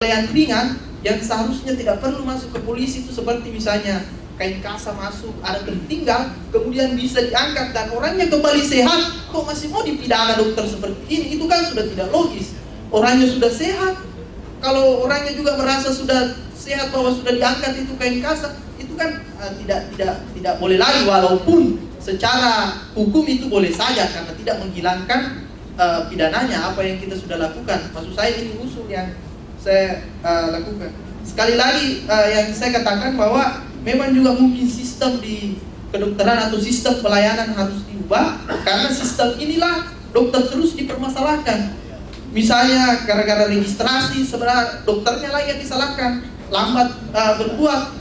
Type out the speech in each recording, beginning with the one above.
yang ringan yang seharusnya tidak perlu masuk ke polisi itu seperti misalnya kain kasa masuk, ada tertinggal, kemudian bisa diangkat dan orangnya kembali sehat, kok masih mau dipidana dokter seperti ini? Itu kan sudah tidak logis. Orangnya sudah sehat, kalau orangnya juga merasa sudah sehat bahwa sudah diangkat itu kain kasa, itu kan tidak boleh lagi, walaupun secara hukum itu boleh saja karena tidak menghilangkan pidananya apa yang kita sudah lakukan. Maksud saya ini usul yang saya lakukan. Sekali lagi yang saya katakan bahwa memang juga mungkin sistem di kedokteran atau sistem pelayanan harus diubah, karena sistem inilah dokter terus dipermasalahkan. Misalnya gara-gara registrasi, sebenarnya dokternya lah yang disalahkan, lambat berbuat,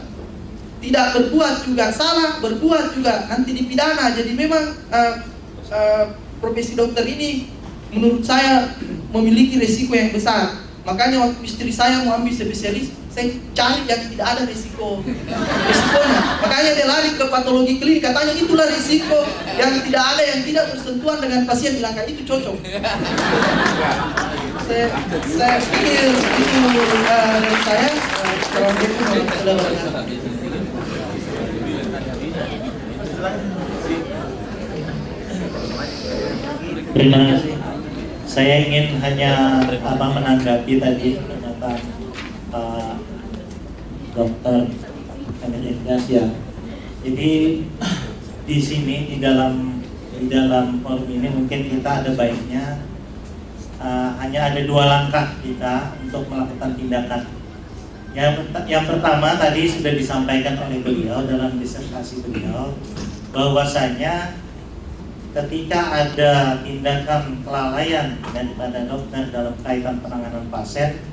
tidak berbuat juga salah, berbuat juga nanti dipidana. Jadi memang profesi dokter ini menurut saya memiliki risiko yang besar. Makanya waktu istri saya mau ambil spesialis, saya cari yang tidak ada risikonya. Makanya dia lari ke patologi klinik, katanya itulah risiko yang tidak ada, yang tidak bersentuhan dengan pasien, bilang itu cocok. Saya pikir itu dari saya. Assalamualaikum warahmatullahi wabarakatuh. Terima kasih. Saya ingin hanya menanggapi tadi pernyataan Pak Dokter Emil Ilyas ya. Jadi di sini di dalam forum ini mungkin kita ada baiknya hanya ada dua langkah kita untuk melakukan tindakan. Yang pertama tadi sudah disampaikan oleh beliau dalam disertasi beliau, bahwasanya ketika ada tindakan kelalaian daripada dokter dalam kaitan penanganan pasien,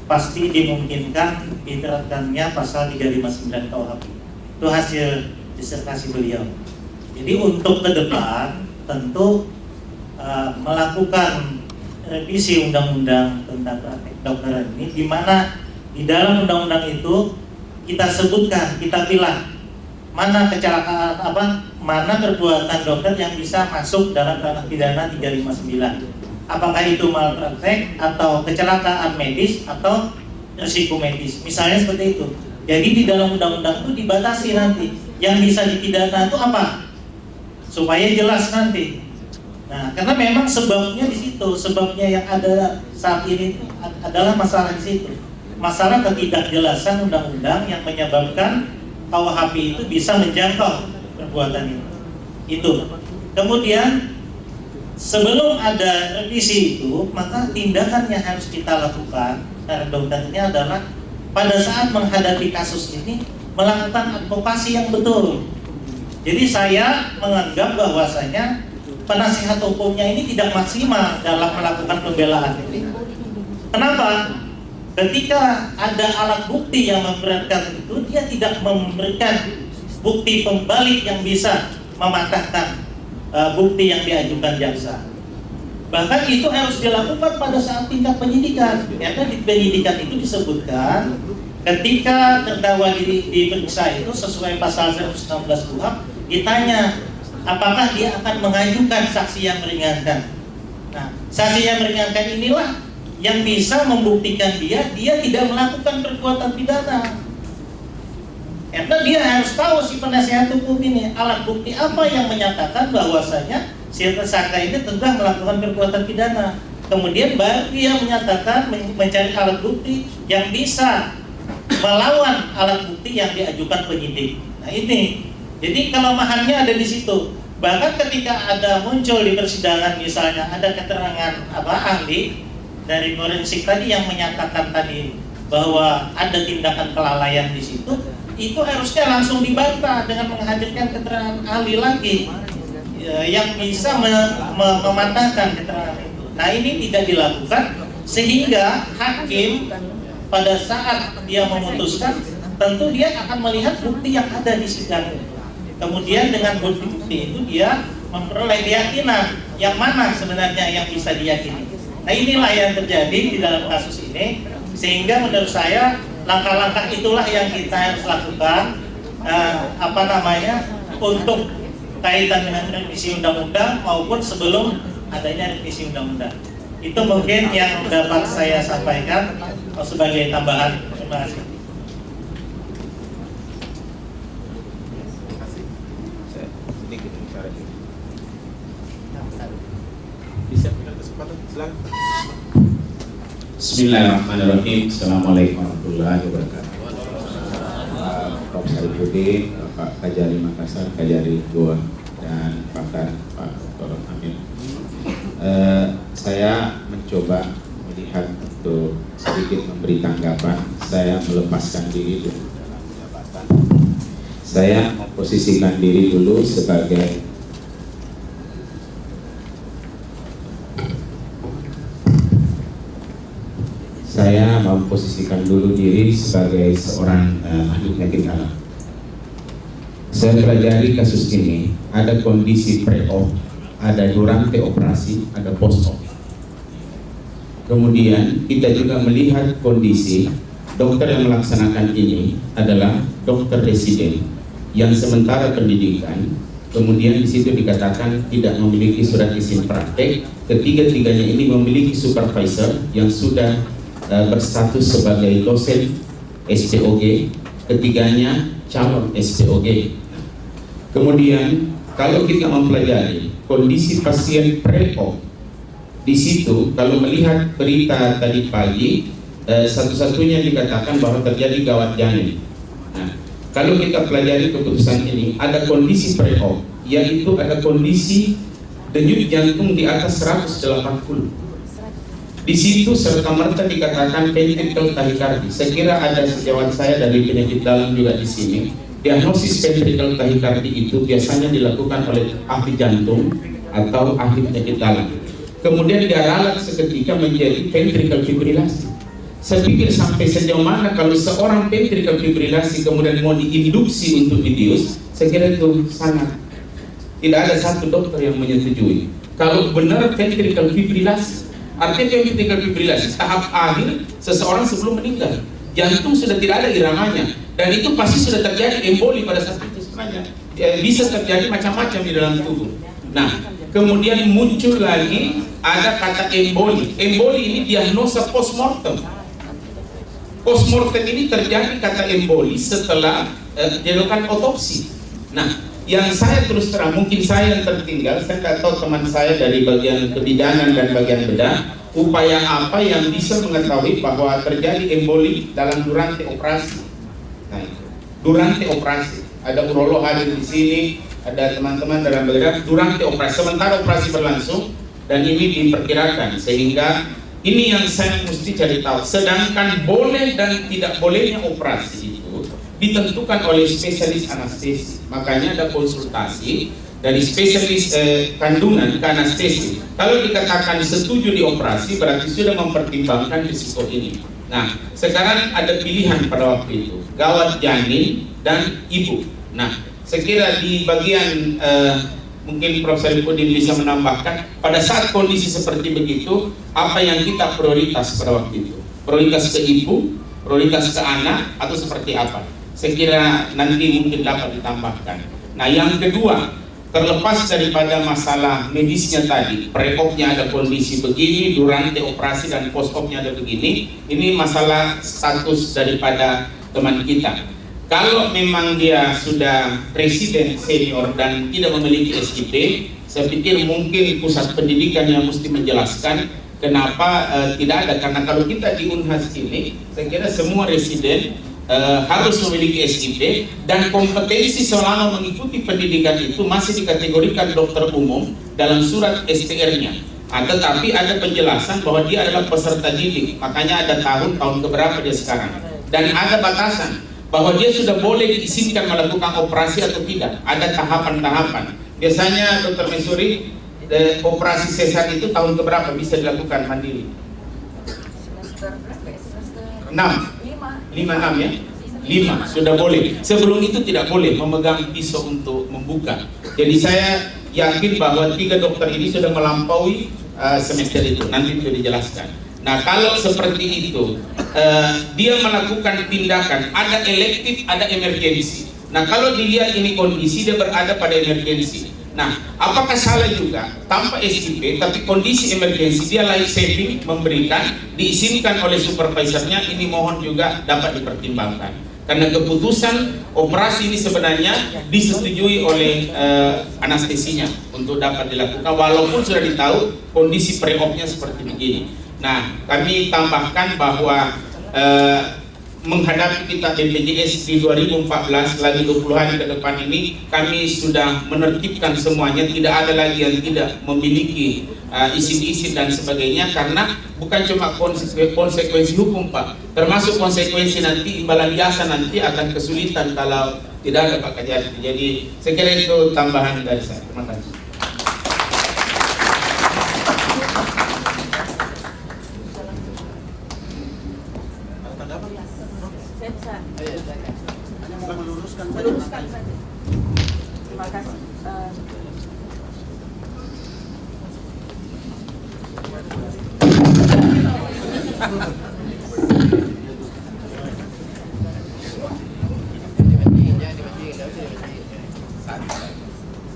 pasti dimungkinkan diterapkannya pasal 359 KUHP. Itu hasil disertasi beliau. Jadi untuk ke depan tentu melakukan revisi undang-undang tentang praktek kedokteran ini, di mana di dalam undang-undang itu kita sebutkan, kita pilih mana kecelakaan mana perbuatan dokter yang bisa masuk dalam ranah pidana 359. Apakah itu malpraktek atau kecelakaan medis atau risiko medis, misalnya seperti itu. Jadi di dalam undang-undang itu dibatasi nanti yang bisa dipidana itu apa, supaya jelas nanti. Nah, karena memang sebabnya di situ, sebabnya yang ada saat ini adalah masalah di situ, masalah ketidakjelasan undang-undang yang menyebabkan KUHP itu bisa menjangkau perbuatan itu. Kemudian sebelum ada revisi itu, maka tindakan yang harus kita lakukan dari dokter ini adalah pada saat menghadapi kasus ini melakukan advokasi yang betul. Jadi saya menganggap bahwasanya penasihat hukumnya ini tidak maksimal dalam melakukan pembelaan ini. Kenapa? Ketika ada alat bukti yang memberatkan itu, dia tidak memberikan bukti pembalik yang bisa mematahkan bukti yang diajukan jaksa. Bahkan itu harus dilakukan pada saat tingkat penyidikan. Karena di penyidikan itu disebutkan ketika terdakwa diperiksa itu sesuai pasal 116 KUHP, ditanya apakah dia akan mengajukan saksi yang meringankan. Nah, saksi yang meringankan inilah yang bisa membuktikan dia tidak melakukan perbuatan pidana. Karena dia harus tahu si penasihat hukum ini alat bukti apa yang menyatakan bahwasanya si tersangka ini telah melakukan perbuatan pidana. Kemudian baru dia menyatakan mencari alat bukti yang bisa melawan alat bukti yang diajukan penyidik. Nah ini, jadi kelemahannya ada di situ. Bahkan ketika ada muncul di persidangan, misalnya ada keterangan ahli dari forensik tadi yang menyatakan tadi bahwa ada tindakan kelalaian di situ, itu harusnya langsung dibantah dengan menghadirkan keterangan ahli lagi yang bisa mematahkan keterangan itu. Nah ini tidak dilakukan, sehingga hakim pada saat dia memutuskan tentu dia akan melihat bukti yang ada di sidang itu. Kemudian dengan bukti-bukti itu dia memperoleh keyakinan yang mana sebenarnya yang bisa diyakini. Nah inilah yang terjadi di dalam kasus ini, sehingga menurut saya langkah-langkah itulah yang kita harus lakukan untuk kaitan dengan revisi undang-undang maupun sebelum adanya revisi undang-undang. Itu mungkin yang dapat saya sampaikan. sebagai tambahan. Terima kasih. Sedikit bicara ini. Bisa punya kesempatan, silakan. Bismillahirrahmanirrahim. Assalamualaikum warahmatullahi wabarakatuh. Prof. Sarifuddin, Pak Kajari Makassar, Kajari Goa, dan pakar Pak Dr. Amin. Saya mencoba melihat untuk sedikit memberi tanggapan. Saya melepaskan diri dulu dalam jabatan. Saya memposisikan diri dulu sebagai seorang ahli penyakit dalam. Saya pelajari kasus ini, ada kondisi pre-op, ada durante operasi, ada post-op. Kemudian kita juga melihat kondisi dokter yang melaksanakan ini adalah dokter residen yang sementara pendidikan, kemudian di situ dikatakan tidak memiliki surat izin praktek. Ketiga-tiganya ini memiliki supervisor yang sudah berstatus sebagai dosen SPOG, ketiganya calon SPOG. Kemudian kalau kita mempelajari kondisi pasien pre-op, di situ kalau melihat berita tadi pagi, satu-satunya dikatakan bahwa terjadi gawat janin. Nah, kalau kita pelajari keputusan ini, ada kondisi pre-op, yaitu ada kondisi denyut jantung di atas 180. Di situ serta-merta dikatakan ventricle tachycardia. Saya kira ada sejawat saya dari penyakit dalam juga di sini. Diagnosis ventricle tachycardia itu biasanya dilakukan oleh ahli jantung atau ahli penyakit dalam. Kemudian dia ralat seketika menjadi ventricle fibrilasi. Saya pikir sampai sejauh mana kalau seorang ventricle fibrilasi kemudian mau diinduksi untuk dibius, saya kira itu sangat tidak ada satu dokter yang menyetujui. Kalau benar ventricle fibrilasi, artinya ventricle fibrilasi tahap akhir seseorang sebelum meninggal, jantung sudah tidak ada iramanya, dan itu pasti sudah terjadi emboli pada saat itu sebenarnya. Bisa terjadi macam-macam di dalam tubuh. Nah, kemudian muncul lagi ada kata emboli. Emboli ini diagnosa postmortem. Postmortem ini terjadi kata emboli setelah dilakukan otopsi. Nah, yang saya terus terang, mungkin saya yang tertinggal, saya tidak tahu teman saya dari bagian kebidanan dan bagian bedah, upaya apa yang bisa mengetahui bahwa terjadi emboli dalam durante operasi. Nah, durante operasi, ada urolog hadir di sini, ada teman-teman dalam bedah, durante operasi, sementara operasi berlangsung, dan ini diperkirakan, sehingga ini yang saya mesti cari tahu. Sedangkan boleh dan tidak bolehnya operasi itu ditentukan oleh spesialis anestesi. Makanya ada konsultasi dari spesialis kandungan ke anestesi. Kalau dikatakan setuju dioperasi, berarti sudah mempertimbangkan risiko ini. Nah, sekarang ada pilihan pada waktu itu, gawat janin dan ibu. Nah, saya kira di bagian mungkin Prof. Sarifuddin bisa menambahkan, pada saat kondisi seperti begitu, apa yang kita prioritas pada waktu itu? Prioritas ke ibu, prioritas ke anak, atau seperti apa? Saya kira nanti mungkin dapat ditambahkan. Nah, yang kedua, terlepas daripada masalah medisnya tadi, pre-opnya ada kondisi begini, durante operasi dan post-opnya ada begini, ini masalah status daripada teman kita. Kalau memang dia sudah presiden senior dan tidak memiliki SIP, saya pikir mungkin pusat pendidikan yang mesti menjelaskan kenapa tidak ada. Karena kalau kita di Unhas ini, saya kira semua residen harus memiliki SIP, dan kompetensi selama mengikuti pendidikan itu masih dikategorikan dokter umum dalam surat STR-nya. Tetapi ada penjelasan bahwa dia adalah peserta didik, makanya ada tahun keberapa dia sekarang, dan ada batasan bahwa dia sudah boleh diizinkan melakukan operasi atau tidak. Ada tahapan-tahapan. Biasanya Dr. Mesuri, operasi sesar itu tahun keberapa bisa dilakukan mandiri? Semester berapa ya? Semester 6. 5 ya? 5 sudah boleh. Sebelum itu tidak boleh memegang pisau untuk membuka. Jadi saya yakin bahwa 3 dokter ini sudah melampaui semester itu. Nanti itu dijelaskan. Nah, kalau seperti itu, dia melakukan tindakan, ada elektif, ada emergensi. Nah, kalau dilihat ini kondisi dia berada pada emergensi, Nah, apakah salah juga tanpa SIP tapi kondisi emergensi dia life saving memberikan, diizinkan oleh supervisornya, ini mohon juga dapat dipertimbangkan. Karena keputusan operasi ini sebenarnya disetujui oleh anestesinya untuk dapat dilakukan walaupun sudah ditahu kondisi pre-op-nya seperti begini. Nah, kami tambahkan bahwa menghadapi kita BPJS di 2014 lagi 20 hari ke depan ini, kami sudah menertibkan semuanya, tidak ada lagi yang tidak memiliki izin-izin dan sebagainya, karena bukan cuma konsekuensi hukum Pak, termasuk konsekuensi nanti imbalan jasa nanti akan kesulitan kalau tidak ada Pak Kajati. Jadi saya kira itu tambahan dari saya. Terima kasih. Meluruskan saja. Terima kasih.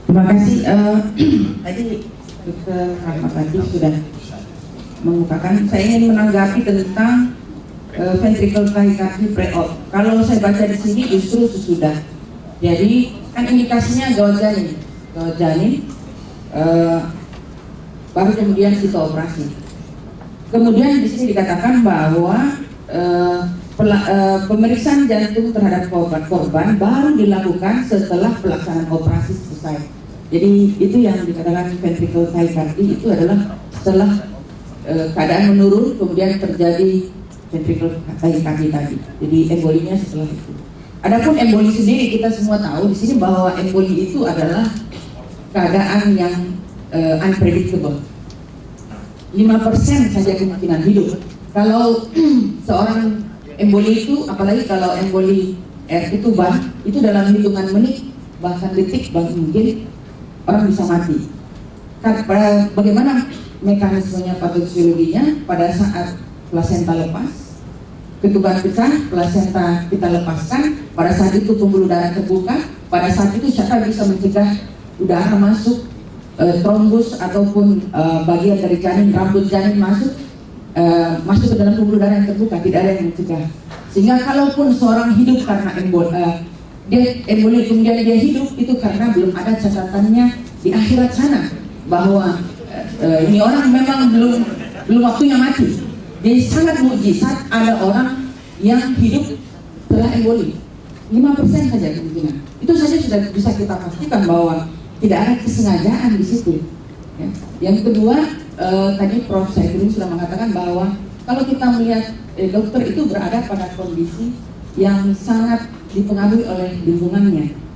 Terima kasih. Tadi Dr. Rahmat tadi sudah mengungkapkan. Saya ingin menanggapi tentang ventricle tachycardia pre-op. Kalau saya baca di sini justru sesudah. Jadi kan indikasinya gawat janin, baru kemudian kita operasi. Kemudian di sini dikatakan bahwa pemeriksaan jantung terhadap korban baru dilakukan setelah pelaksanaan operasi selesai. Jadi itu yang dikatakan ventricle tachycardia itu adalah setelah keadaan menurun kemudian terjadi ventricle tachycardia tadi. Jadi embolinya setelah itu. Adapun emboli sendiri kita semua tahu di sini bahwa emboli itu adalah keadaan yang unpredictable. 5% saja kemungkinan hidup. Kalau seorang emboli itu, apalagi kalau emboli itu ban, itu dalam hitungan menit bahkan detik mungkin orang bisa mati. Bagaimana mekanismenya patofisiologinya pada saat plasenta lepas? Ketuban pecah, plasenta kita lepaskan, pada saat itu pembuluh darah terbuka, pada saat itu siapa bisa mencegah udara masuk, trombus ataupun bagian dari janin, rambut janin masuk ke dalam pembuluh darah yang terbuka, tidak ada yang mencegah. Sehingga kalaupun seorang hidup karena emboli kemudian dia hidup, itu karena belum ada catatannya di akhirat sana bahwa ini orang memang belum waktunya mati. Jadi sangat mukjizat ada orang yang hidup setelah emboli. 5% saja kemungkinan. Itu saja sudah bisa kita pastikan bahwa tidak ada kesengajaan di situ. Ya. Yang kedua, tadi Prof. Saifullah sudah mengatakan bahwa kalau kita melihat dokter itu berada pada kondisi yang sangat dipengaruhi oleh lingkungannya.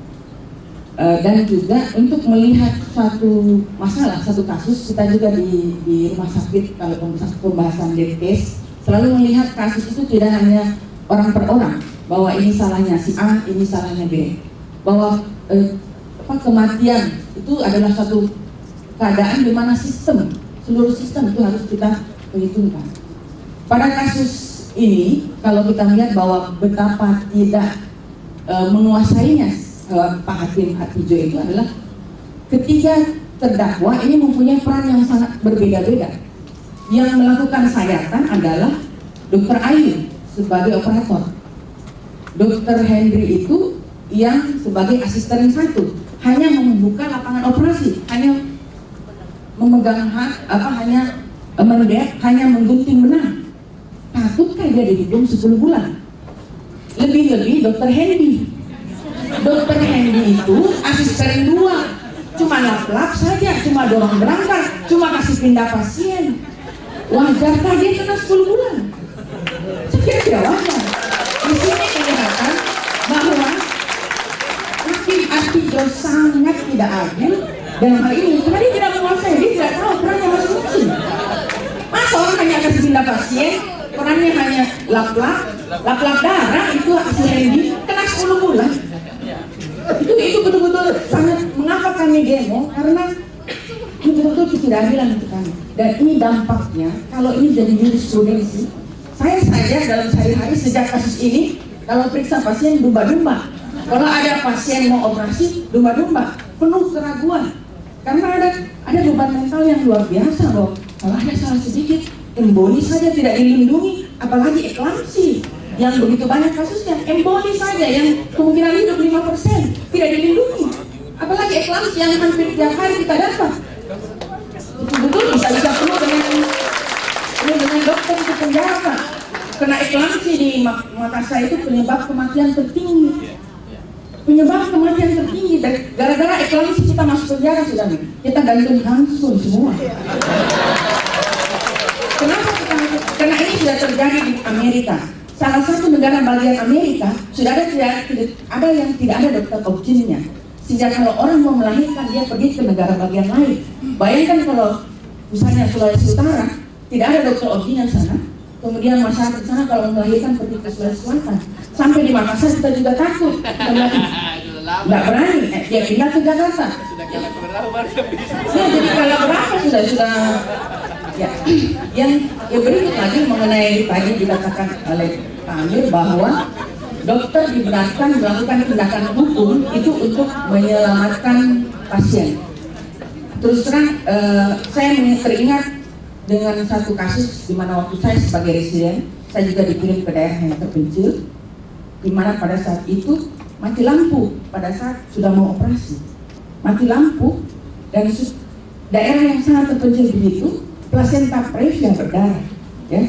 Dan juga untuk melihat satu masalah, satu kasus, kita juga di rumah sakit kalau pembahasan death case selalu melihat kasus itu tidak hanya orang per orang, bahwa ini salahnya si A, ini salahnya B, bahwa kematian itu adalah satu keadaan di mana seluruh sistem itu harus kita perhitungkan. Pada kasus ini kalau kita melihat bahwa betapa tidak menguasainya Pak Hakim Hatijo itu adalah ketiga terdakwa ini mempunyai peran yang sangat berbeda-beda. Yang melakukan sayatan adalah Dr. Ayu sebagai operator, Dr. Henry itu yang sebagai asisten satu, hanya membuka lapangan operasi, hanya memegang hanya mendetek, hanya menggunting benang. Takutkah dia dihukum 10 bulan? Lebih-lebih Dr. Henry itu asisten 2, cuma lap-lap saja, cuma dorong berangkat, cuma kasih pindah pasien. Wajarkah dia kena 10 bulan? Saya kira tidak wajar. Di sini kelihatan bahwa Hakim Hatijo sangat tidak adil dalam hal ini, karena dia tidak menguasai, dia tidak tahu perannya masing-masing. Masa orang hanya kasih pindah pasien, perannya hanya lap-lap darah, itu asisten kena 10 bulan. Itu betul-betul sangat, mengapa kami demo, karena betul-betul ketidakadilan untuk kami. Dan ini dampaknya, kalau ini jadi jurisprudensi, saya saja dalam sehari-hari sejak kasus ini, kalau periksa pasien dumba-dumba, kalau ada pasien mau operasi dumba-dumba, penuh keraguan. Karena ada beban mental yang luar biasa loh. Kalau ada salah sedikit, emboli saja tidak dilindungi, apalagi eklamsi yang begitu banyak kasusnya. Emboli saja yang kemungkinan hidup 5% tidak dilindungi, apalagi eklamsi yang hampir tiap hari kita dapat. Betul-betul bisa penuh dengan dokter di penjara, Pak. Kena eklamsi di Makassar itu penyebab kematian tertinggi. Penyebab kematian tertinggi gara-gara eklamsi kita masuk penjara sudah nih. Kita gantung langsung semua. Kenapa kita masuk? Karena ini sudah terjadi di Amerika. Salah satu negara bagian Amerika sudah ada yang tidak ada dokter obstetrisnya. Sehingga kalau orang mau melahirkan dia pergi ke negara bagian lain. Bayangkan kalau misalnya Sulawesi Utara tidak ada dokter obstetris di sana. Kemudian masyarakat di sana kalau melahirkan pergi ke Sulawesi Selatan. Sampai di Makassar kita juga takut. Nggak berani, dia pindah ke Jakarta. Jadi kalau berapa sudah ya. Yang berikut lagi mengenai tadi dikatakan oleh Pak Amir bahwa dokter dibenarkan melakukan tindakan hukum itu untuk menyelamatkan pasien. Terus terang saya teringat dengan satu kasus di mana waktu saya sebagai residen, saya juga dikirim ke daerah yang terpencil, di mana pada saat itu mati lampu pada saat sudah mau operasi, mati lampu dan daerah yang sangat terpencil begitu, plasenta previa berdarah, ya.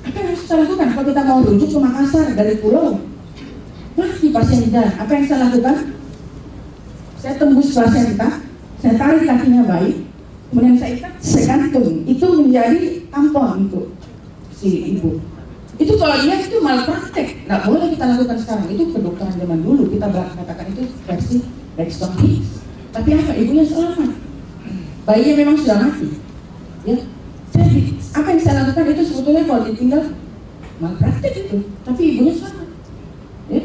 Apa yang harus kita lakukan kalau kita mau rujuk ke Makassar dari pulau? Mati pasien di jalan. Apa yang saya lakukan? Saya tembus plasenta, saya tarik kakinya bayi, kemudian saya gantung. Itu menjadi tampon untuk si ibu. Itu kalau dia itu malpraktek, nggak boleh kita lakukan sekarang. Itu kedokteran zaman dulu, kita katakan itu versi Braxton Hicks. Tapi apa? Ibunya selamat. Bayinya memang sudah mati. Ya, apa yang saya lakukan itu sebetulnya kalau ditinggal malpraktek itu, tapi ibunya selamat. Ya,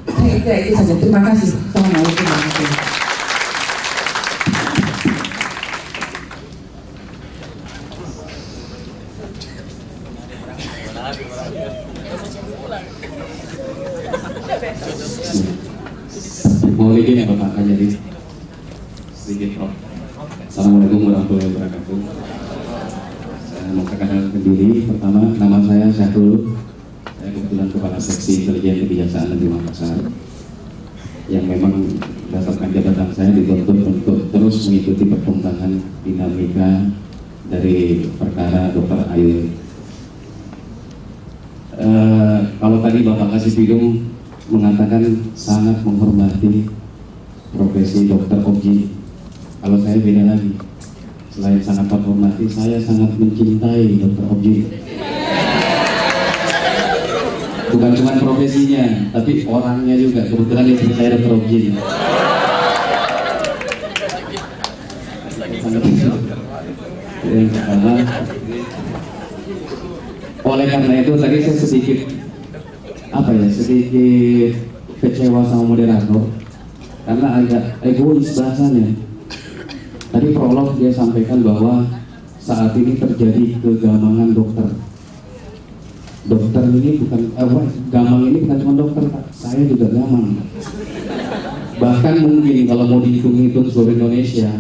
saya kira itu saja. Terima kasih. Assalamualaikum warahmatullahi wabarakatuh. Mohon izin ya Bapak jadi sedikit Prof. Assalamualaikum warahmatullahi wabarakatuh. Saya mau perkenalkan diri. Pertama, nama saya Syahrul. Saya kebetulan Kepala Seksi Intelijen Kebijaksanaan Negeri Makassar, yang memang berdasarkan jabatan saya dituntut untuk terus mengikuti perkembangan dinamika dari perkara Dr. Ayu. Kalau tadi Bapak Kasih Bidung mengatakan sangat menghormati profesi dokter obji. Kalau saya beda lagi. Selain sangat menghormati, saya sangat mencintai dokter obji. Bukan cuma profesinya, tapi orangnya juga. Kebetulan istri saya dokter obji. Yang pertama, oleh karena itu tadi saya sedikit kecewa sama moderator karena agak egois bahasanya. Tadi prolog dia sampaikan bahwa saat ini terjadi kegamangan dokter. Dokter ini bukan gamang ini bukan cuma dokter, Pak. Saya juga gamang. Bahkan mungkin kalau mau dihitung-hitung seluruh Indonesia,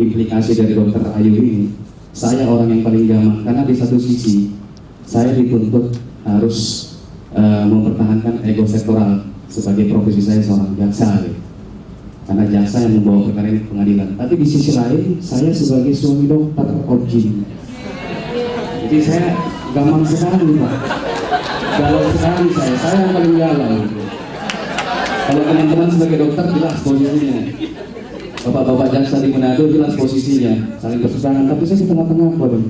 implikasi dari dokter Ayu ini, saya orang yang paling gamang karena di satu sisi saya dituntut harus mempertahankan ego sektoral sebagai profesi saya seorang jaksa, karena jaksa yang membawa perkara ini ke pengadilan. Tapi di sisi lain saya sebagai suami dokter obji, jadi saya gampang sekali Pak, galau sekali saya yang paling galau. Kalau teman-teman sebagai dokter jelas posisinya, bapak-bapak jaksa di Manado jelas posisinya, saling berseberangan, tapi saya di tengah-tengah apa dong?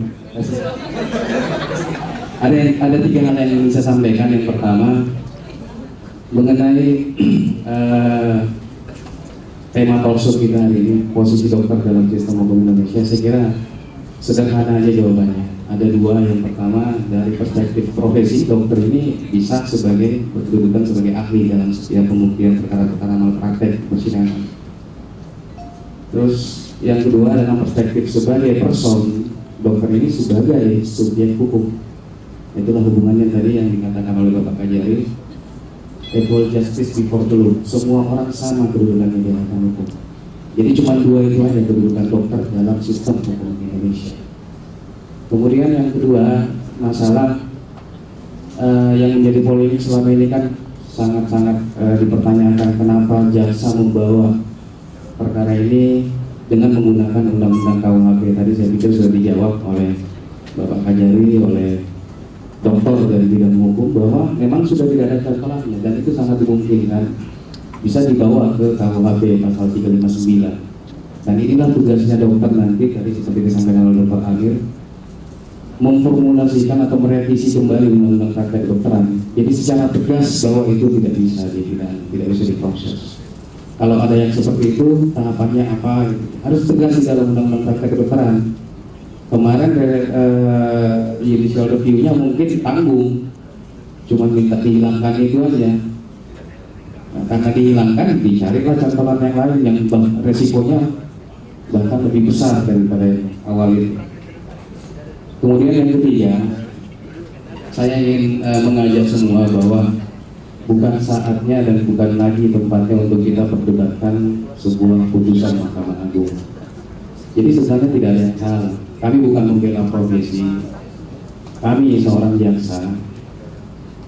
Ada tiga hal yang ingin saya sampaikan. Yang pertama mengenai tema talkshow kita hari ini, posisi dokter dalam sistem hukum Indonesia. Saya kira sederhana aja jawabannya. Ada dua. Yang pertama, dari perspektif profesi, dokter ini bisa berkedudukan sebagai ahli dalam setiap pembuktian perkara-perkara malpraktek persidangan. Terus yang kedua, dalam perspektif sebagai person, dokter ini sebagai subjek hukum. Itulah hubungannya tadi yang dikatakan oleh Bapak Kajari, equal justice before the law. Semua orang sama kedudukannya di hadapan hukum. Jadi cuma dua itu aja kedudukan dokter dalam sistem hukum Indonesia. Kemudian yang kedua, masalah yang menjadi polemik selama ini kan sangat-sangat dipertanyakan, kenapa jaksa membawa perkara ini dengan menggunakan undang-undang KUHP. Tadi saya pikir sudah dijawab oleh Bapak Kajari, oleh dokter dari bidang hukum, bahwa memang sudah tidak ada celah dan itu sangat dimungkinkan bisa dibawa ke KUHP pasal 359. Dan inilah tugasnya dokter nanti, tadi seperti disampaikan oleh Dr. Amir, memformulasikan atau merevisi kembali undang-undang praktek kedokteran. Jadi secara tegas bahwa itu tidak bisa tidak bisa diproses. Kalau ada yang seperti itu, tahapannya apa? Gitu. Harus tegas di dalam undang-undang praktek kedokteran. Kemarin judicial review-nya mungkin tanggung, cuma minta dihilangkan itu aja. Nah, karena dihilangkan, dicarilah catatan yang lain yang resikonya bahkan lebih besar daripada awal itu. Kemudian yang ketiga, saya ingin mengajak semua bahwa bukan saatnya dan bukan lagi tempatnya untuk kita perdebatkan sebuah putusan Mahkamah Agung. Jadi sebenarnya tidak ada yang salah. Kami bukan membela profesi. Kami seorang jaksa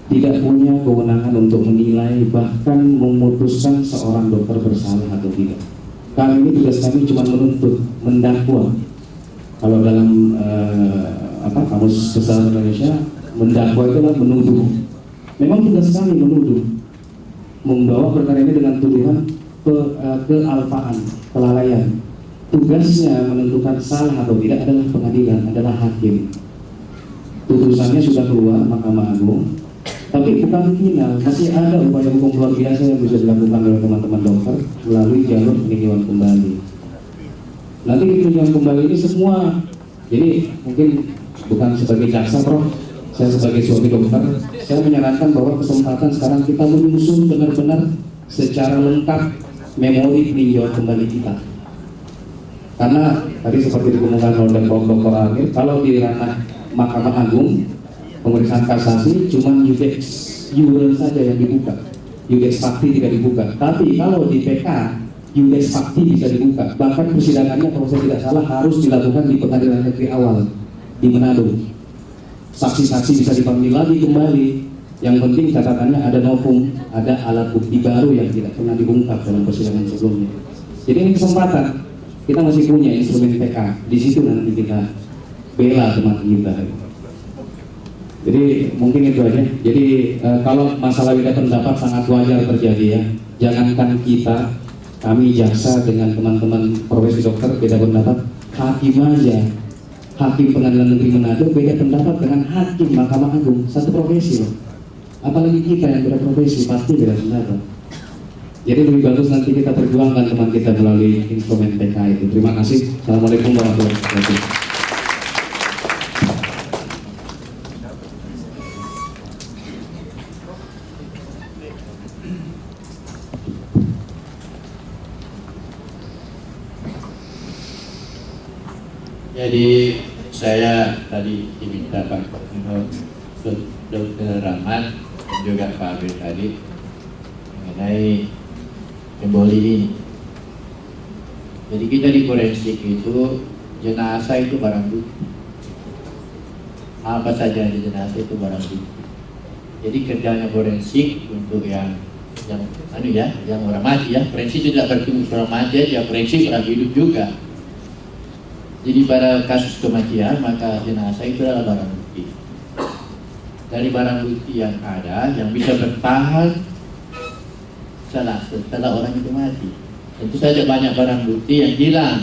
tidak punya kewenangan untuk menilai bahkan memutuskan seorang dokter bersalah atau tidak. Kami ini tugas kami cuma menuntut, mendakwa. Kalau dalam kamus besar Indonesia, mendakwa itu adalah menuduh. Memang tugas kami menuduh, membawa perkara ini dengan tuduhan kealpaan, kelalaian. Tugasnya menentukan salah atau tidak adalah pengadilan, adalah hakim. Putusannya sudah keluar Mahkamah Agung, tapi bukan final, masih ada upaya hukum luar biasa yang bisa dilakukan oleh teman-teman dokter melalui jalur peninjauan kembali. Nanti peninjauan kembali ini semua, jadi mungkin bukan sebagai jaksa, Prof, saya sebagai suami dokter, saya menyarankan bahwa kesempatan sekarang kita menyusun benar-benar secara lengkap memori peninjauan kembali kita. Karena tadi seperti dikemukakan oleh Dr. Amir, kalau di ranah Mahkamah Agung pemeriksaan kasasi cuma iudex jure saja yang dibuka, iudex fakti tidak dibuka. Tapi kalau di PK iudex fakti bisa dibuka. Bahkan persidangannya kalau saya tidak salah harus dilakukan di pengadilan negeri awal di Manado. Saksi-saksi bisa dipanggil lagi kembali. Yang penting catatannya ada novum, ada alat bukti baru yang tidak pernah diungkap dalam persidangan sebelumnya. Jadi ini kesempatan. Kita masih punya instrumen PK, di situ nanti kita bela teman kita. Jadi mungkin itu aja. Jadi kalau masalah beda pendapat sangat wajar terjadi ya. Jangankan kita, kami jaksa dengan teman-teman profesi dokter beda pendapat, hakim aja, hakim pengadilan negeri Manado beda pendapat dengan hakim Mahkamah Agung, satu profesi loh. Apalagi kita yang beda profesi pasti beda pendapat. Jadi lebih bagus nanti kita perjuangkan teman kita melalui instrumen PK itu. Terima kasih. Assalamualaikum warahmatullahi wabarakatuh. Jadi saya tadi diminta Pak Dr. Rahman dan juga Pak Amir tadi mengenai emboli ini. Jadi kita di forensik itu jenazah itu barang bukti. Apa saja di jenazah itu barang bukti. Jadi kerjanya forensik untuk yang orang mati ya. Forensik tidak bertemu orang mati ya, forensik orang hidup juga. Jadi pada kasus kematian maka jenazah itu adalah barang bukti. Dari barang bukti yang ada yang bisa bertahan setelah orang itu mati. Tentu saja banyak barang bukti yang hilang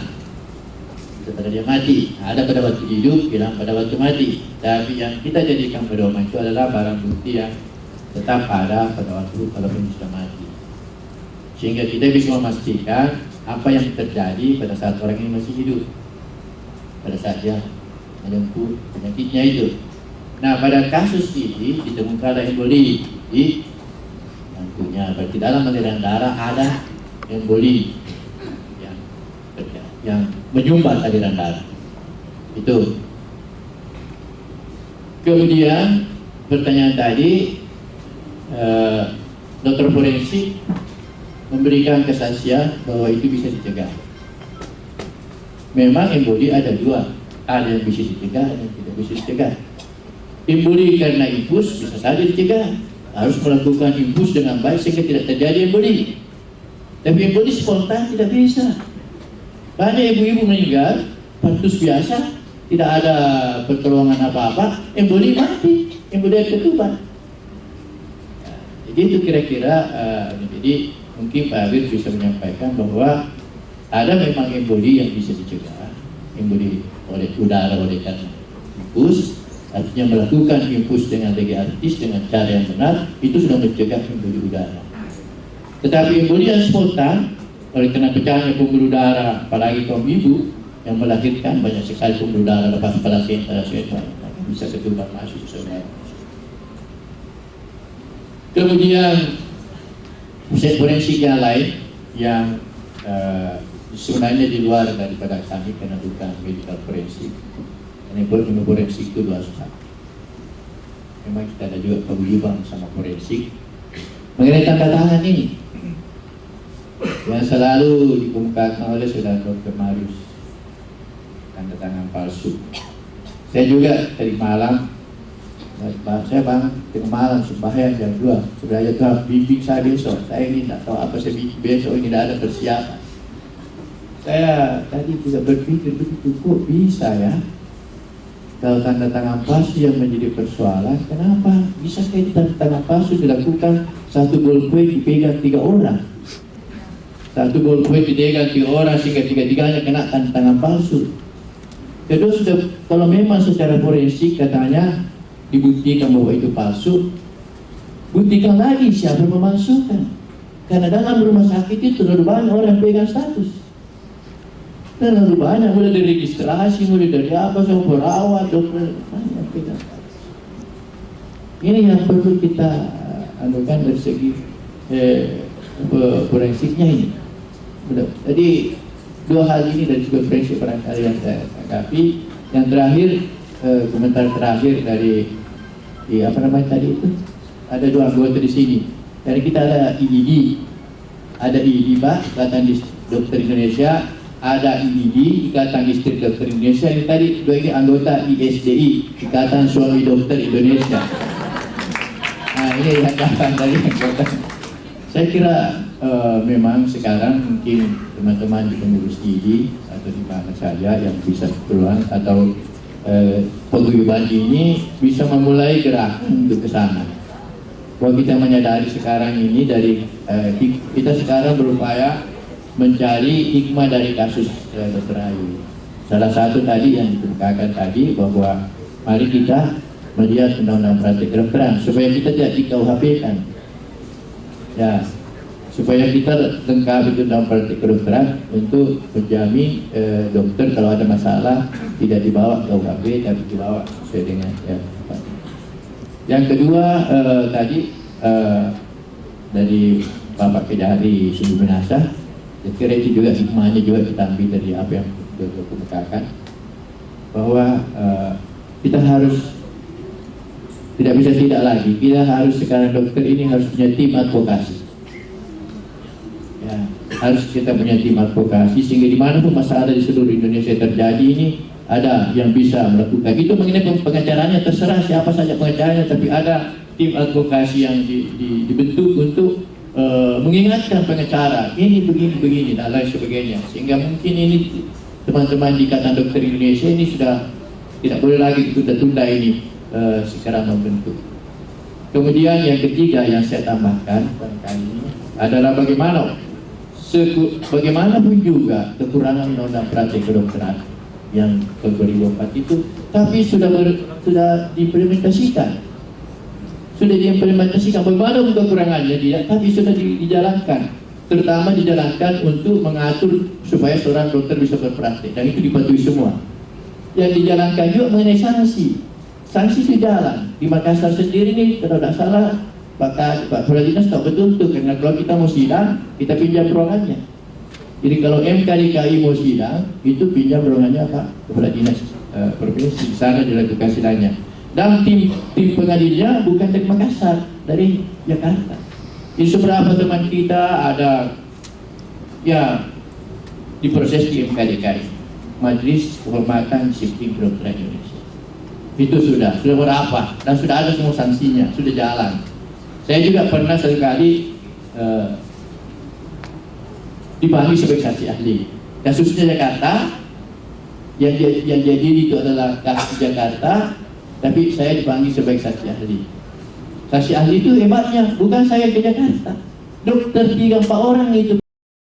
setelah dia mati. Ada pada waktu hidup, hilang pada waktu mati. Tapi yang kita jadikan pedoman itu adalah barang bukti yang tetap ada pada waktu walaupun sudah mati. Sehingga kita bisa memastikan apa yang terjadi pada saat orang ini masih hidup, pada saat dia menempuh penyakitnya itu. Nah, pada kasus ini ditemukan emboli di tentunya berarti dalam aliran darah ada emboli yang menyumbat aliran darah itu. Kemudian pertanyaan tadi, dokter forensik memberikan kesaksian bahwa itu bisa dicegah. memang emboli ada dua, ada yang bisa dicegah, ada yang tidak bisa dicegah. Emboli karena infus bisa saja dicegah, harus melakukan infus dengan baik sehingga tidak terjadi emboli. Tapi emboli spontan tidak bisa. Banyak ibu-ibu meninggal, partus biasa, tidak ada pertolongan apa-apa, emboli mati, emboli ketuban. Jadi itu kira-kira, jadi mungkin Pak Habib bisa menyampaikan bahwa ada memang emboli yang bisa dicegah, emboli oleh udara oleh karena infus, artinya melakukan infus dengan lagi artis dengan cara yang benar, itu sudah mencegah emboli udara. Tetapi emboli yang spontan oleh karena pecahnya pembuluh darah, apalagi kaum ibu yang melahirkan banyak sekali pembuluh darah lepas plasenta bisa ketuban masuk semua. Kemudian forensik yang lain yang sebenarnya di luar daripada kami karena bukan medical forensik. Ini forensik itu dua soal. Memang kita ada juga kewajiban sama forensik mengenai tanda tangan ini yang selalu dikemukakan oleh saudara Dr. Marius, tanda tangan palsu. Saya juga tadi malam, saya tengah malam sembahyang jam 2, sebenarnya Tuhan bimbing saya besok. Saya ini tidak tahu apa saya bimbing besok, ini tidak ada persiapan. Saya tadi juga berpikir begitu, kok bisa ya kalau tanda tangan palsu yang menjadi persoalan, kenapa bisa kayak tanda tangan palsu dilakukan satu bolpoin dipegang 3 orang, satu bolpoin dipegang 3 orang sehingga tiga-tiganya kena tanda tangan palsu. Kedua, sudah kalau memang secara forensik katanya dibuktikan bahwa itu palsu, buktikan lagi siapa yang memalsukan. Karena dalam rumah sakit itu terlalu banyak orang pegang status, terlalu banyak, mulai dari registrasi, mulai dari apa, sama perawat, dokter, banyak pegang status. Ini yang perlu kita anukan dari segi forensiknya ini. Jadi dua hal ini dari segi forensik barangkali yang saya tanggapi. Yang terakhir, komentar terakhir dari apa namanya tadi itu, ada 2 anggota di sini. Dari kita ada IID, Pak, Ikatan Dokter Indonesia, ada IID, Ikatan Istri Dokter Indonesia. Ini tadi 2 ini anggota ISDI, Ikatan Suami Dokter Indonesia. Nah, ini yang kapan tadi anggota. Saya kira memang sekarang mungkin teman-teman di pengurus IID atau di mana saja yang bisa keluar atau paguyuban ini bisa memulai gerakan untuk ke sana. Bahwa kita menyadari sekarang ini dari kita sekarang berupaya mencari hikmah dari kasus Dr. Ayu. Salah satu tadi yang dikemukakan tadi bahwa mari kita melihat undang-undang praktik kedokteran supaya kita tidak di KUHP-kan. Ya, supaya kita lengkapi undang-undang praktik kedokteran untuk menjamin dokter kalau ada masalah tidak dibawa ke KUHP tapi dibawa sesuai dengan ya. Yang kedua tadi dari Bapak Kedari Sumbu Binasa, saya kira itu juga hikmahnya juga kita ambil dari apa yang Dr. kemukakan bahwa kita harus tidak bisa tidak lagi, kita harus sekarang dokter ini harus punya tim advokasi. Ya, harus kita punya tim advokasi sehingga dimanapun masalah di seluruh Indonesia terjadi ini ada yang bisa melakukan itu. Mengenai pengacaranya terserah siapa saja pengacaranya, tapi ada tim advokasi yang dibentuk untuk mengingatkan pengacara ini begini dan lain sebagainya, sehingga mungkin ini teman-teman di Ikatan Dokter Indonesia ini sudah tidak boleh lagi tunda-tunda ini secara membentuk. Kemudian yang ketiga yang saya tambahkan barangkali ini adalah bagaimanapun juga kekurangan undang-undang praktik kedokteran yang ke 2004 itu, tapi sudah diimplementasikan. Bagaimana kekurangannya dia, tapi sudah dijalankan. Terutama dijalankan untuk mengatur supaya seorang dokter bisa berpraktik dan itu dipatuhi semua. Yang dijalankan juga mengenai sanksi itu jalan. Di Makassar sendiri nih, kalau tidak salah Pak Kepala Dinas tahu betul tuh, karena kalau kita mau sidang, kita pinjam ruangannya. Jadi kalau MKDKI mau sidang, itu pinjam ruangannya Pak Kepala Dinas Provinsi, di sana dilakukan sidangnya. Dan tim pengadilnya bukan dari Makassar, dari Jakarta. Jadi beberapa teman kita ada ya diproses di MKDKI. Majelis Kehormatan Disiplin Kedokteran Indonesia. Itu sudah berapa dan sudah ada semua sanksinya, sudah jalan. Saya juga pernah sekali dipanggil sebagai saksi ahli. Kasusnya Jakarta, yang jadi itu adalah kasus Jakarta, tapi saya dipanggil sebagai saksi ahli. Saksi ahli itu hebatnya, bukan saya ke Jakarta. Dokter 3-4 orang itu